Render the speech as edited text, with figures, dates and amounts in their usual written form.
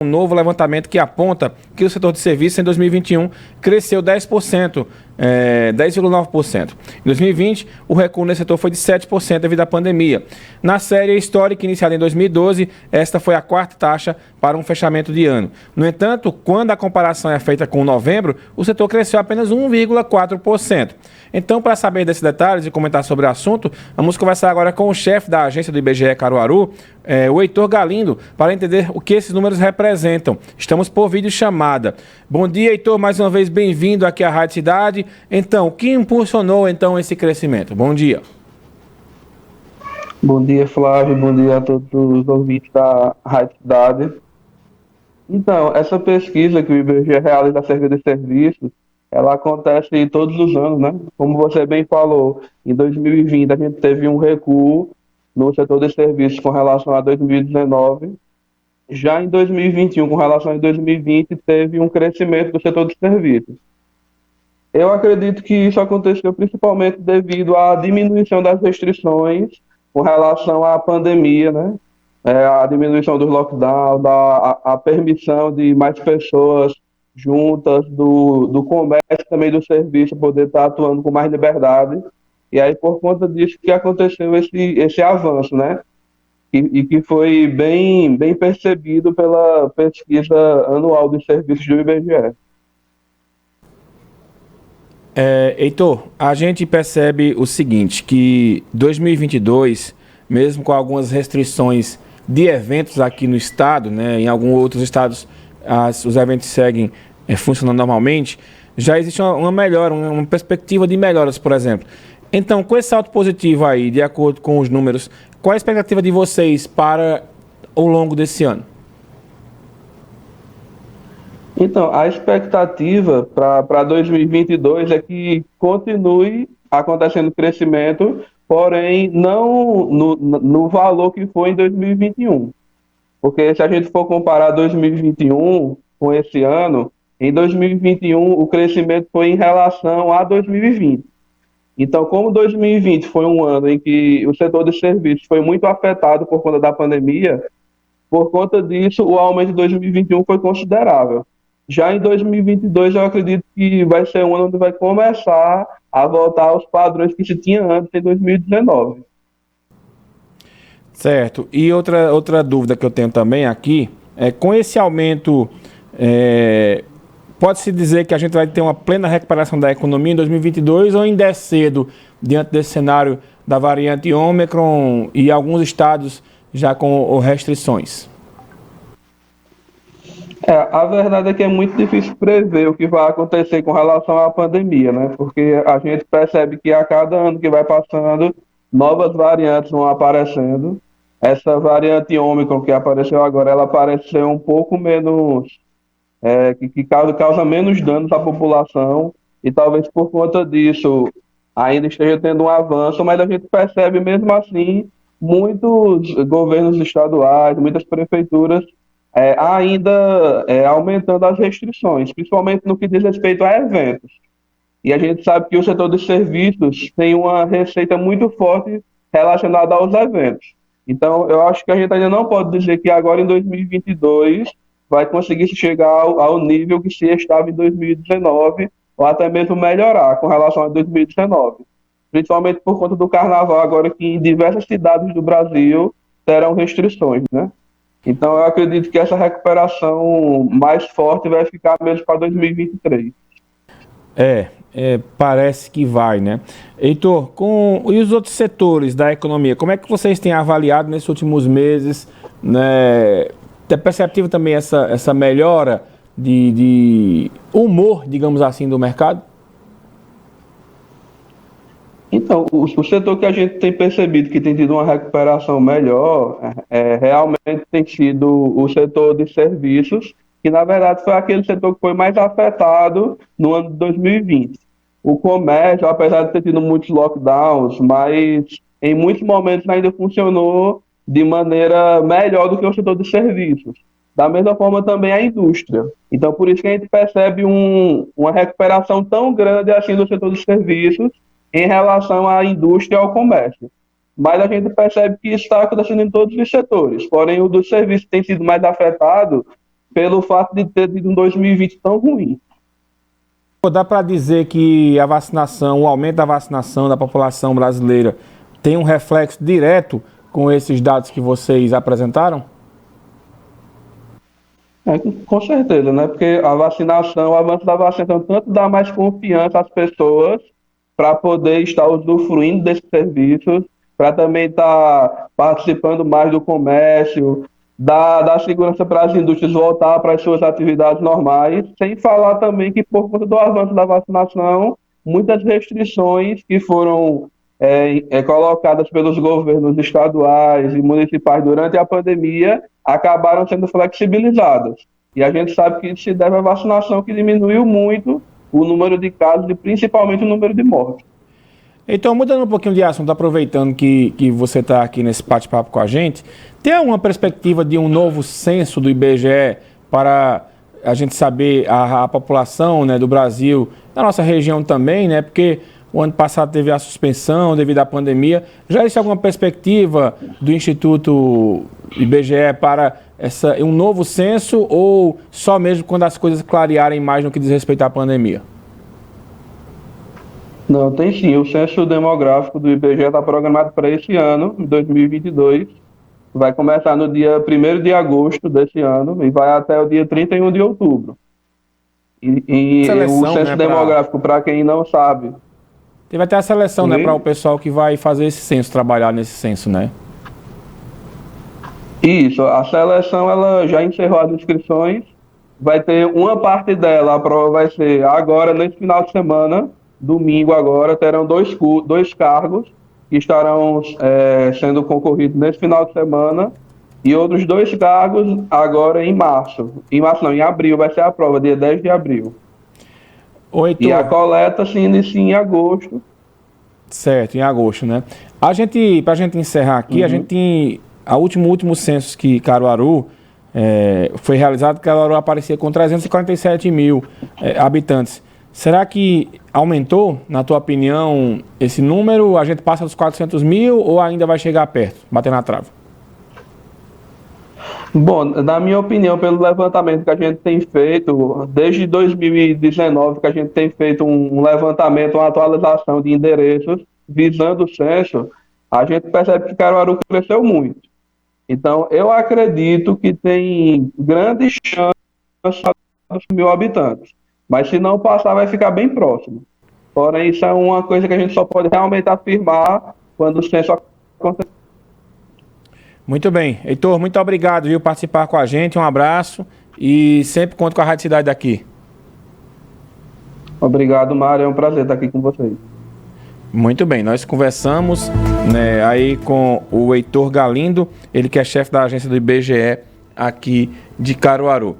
um novo levantamento que aponta que o setor de serviços em 2021 cresceu 10%, 10,9%. Em 2020, o recuo nesse setor foi de 7% devido à pandemia. Na série histórica iniciada em 2012, esta foi a quarta taxa para um fechamento de ano. No entanto, quando a comparação é feita com novembro, o setor cresceu apenas 1,4%. Então, para saber desses detalhes e comentar sobre o assunto, vamos conversar agora com o chefe da agência do IBGE Caruaru, o Heitor Galindo, para entender o que esses números representam. Estamos por videochamada. Bom dia, Heitor, mais uma vez bem-vindo aqui à Rádio Cidade. Então, o que impulsionou então esse crescimento? Bom dia. Bom dia, Flávio. Bom dia a todos os ouvintes da Rádio Cidade. Então, essa pesquisa que o IBGE realiza acerca de serviços, ela acontece todos os anos, né? Como você bem falou, em 2020 a gente teve um recuo no setor de serviços com relação a 2019. Já em 2021, com relação a 2020, teve um crescimento do setor de serviços. Eu acredito que isso aconteceu principalmente devido à diminuição das restrições com relação à pandemia, né? A diminuição dos lockdowns, a permissão de mais pessoas juntas, do comércio também do serviço poder estar atuando com mais liberdade. E aí, por conta disso, que aconteceu esse avanço, né? E que foi bem percebido pela pesquisa anual dos serviços do IBGE. Heitor, a gente percebe o seguinte, que 2022, mesmo com algumas restrições de eventos aqui no estado, né, em alguns outros estados os eventos seguem funcionando normalmente, já existe uma melhora, uma perspectiva de melhoras, por exemplo. Então, com esse salto positivo aí, de acordo com os números, qual a expectativa de vocês para ao longo desse ano? Então, a expectativa para 2022 é que continue acontecendo crescimento, porém não no valor que foi em 2021. Porque se a gente for comparar 2021 com esse ano, em 2021 o crescimento foi em relação a 2020. Então, como 2020 foi um ano em que o setor de serviços foi muito afetado por conta da pandemia, por conta disso, o aumento de 2021 foi considerável. Já em 2022, eu acredito que vai ser um ano onde vai começar a voltar aos padrões que se tinha antes, em 2019. Certo. E outra dúvida que eu tenho também aqui é com esse aumento, pode-se dizer que a gente vai ter uma plena recuperação da economia em 2022 ou ainda é cedo diante desse cenário da variante Ômicron e alguns estados já com restrições? A verdade é que é muito difícil prever o que vai acontecer com relação à pandemia, né? Porque a gente percebe que a cada ano que vai passando, novas variantes vão aparecendo. Essa variante Ômicron que apareceu agora, ela parece ser um pouco menos, que causa menos danos à população, e talvez por conta disso ainda esteja tendo um avanço, mas a gente percebe mesmo assim muitos governos estaduais, muitas prefeituras ainda aumentando as restrições, principalmente no que diz respeito a eventos. E a gente sabe que o setor de serviços tem uma receita muito forte relacionada aos eventos. Então, eu acho que a gente ainda não pode dizer que agora em 2022 vai conseguir chegar ao nível que se estava em 2019, ou até mesmo melhorar com relação a 2019. Principalmente por conta do carnaval agora, que em diversas cidades do Brasil terão restrições, né? Então, eu acredito que essa recuperação mais forte vai ficar mesmo para 2023. Parece que vai, né? Heitor, e os outros setores da economia, como é que vocês têm avaliado nesses últimos meses, né? É perceptível também essa melhora de humor, digamos assim, do mercado? Então, o setor que a gente tem percebido que tem tido uma recuperação melhor, realmente tem sido o setor de serviços, que na verdade foi aquele setor que foi mais afetado no ano de 2020. O comércio, apesar de ter tido muitos lockdowns, mas em muitos momentos ainda funcionou de maneira melhor do que o setor de serviços. Da mesma forma também a indústria. Então, por isso que a gente percebe uma recuperação tão grande assim do setor de serviços em relação à indústria e ao comércio. Mas a gente percebe que isso está acontecendo em todos os setores. Porém, o do serviço tem sido mais afetado pelo fato de ter tido um 2020 tão ruim. Dá para dizer que a vacinação, o aumento da vacinação da população brasileira tem um reflexo direto com esses dados que vocês apresentaram? Com certeza, né? Porque a vacinação, o avanço da vacinação, tanto dá mais confiança às pessoas para poder estar usufruindo desses serviços, para também estar participando mais do comércio, da segurança para as indústrias voltar para as suas atividades normais, sem falar também que por conta do avanço da vacinação, muitas restrições que foram colocadas pelos governos estaduais e municipais durante a pandemia acabaram sendo flexibilizadas. E a gente sabe que isso se deve à vacinação, que diminuiu muito o número de casos e principalmente o número de mortes. Então, mudando um pouquinho de assunto, aproveitando que você está aqui nesse bate-papo com a gente, tem alguma perspectiva de um novo censo do IBGE para a gente saber a população, né, do Brasil, da nossa região também, né? Porque o ano passado teve a suspensão devido à pandemia. Já existe alguma perspectiva do Instituto IBGE para um novo censo ou só mesmo quando as coisas clarearem mais no que diz respeito à pandemia? Não, tem sim. O censo demográfico do IBGE está programado para esse ano, 2022. Vai começar no dia 1º de agosto desse ano e vai até o dia 31 de outubro. E o censo demográfico, para quem não sabe... Vai ter a seleção, né, para o pessoal que vai fazer esse censo, trabalhar nesse censo, né? Isso, a seleção ela já encerrou as inscrições. Vai ter uma parte dela, a prova vai ser agora, nesse final de semana, domingo agora, terão dois cargos que estarão sendo concorridos nesse final de semana e outros 2 cargos agora em março. Em março não, em abril vai ser a prova, dia 10 de abril. E a coleta se inicia em agosto. Certo, em agosto, né? Pra gente encerrar aqui, a gente tem o último censo que Caruaru foi realizado, Caruaru aparecia com 347 mil habitantes. Será que aumentou, na tua opinião, esse número? A gente passa dos 400 mil ou ainda vai chegar perto, bater na trave? Bom, na minha opinião, pelo levantamento que a gente tem feito, desde 2019 que a gente tem feito um levantamento, uma atualização de endereços visando o censo, a gente percebe que Caruaru cresceu muito. Então, eu acredito que tem grandes chances de 1.000 habitantes. Mas se não passar, vai ficar bem próximo. Porém, isso é uma coisa que a gente só pode realmente afirmar quando o censo acontecer. Muito bem. Heitor, muito obrigado por participar com a gente. Um abraço e sempre conto com a Rádio Cidade daqui. Obrigado, Mário. É um prazer estar aqui com vocês. Muito bem. Nós conversamos, né, aí com o Heitor Galindo, ele que é chefe da agência do IBGE aqui de Caruaru.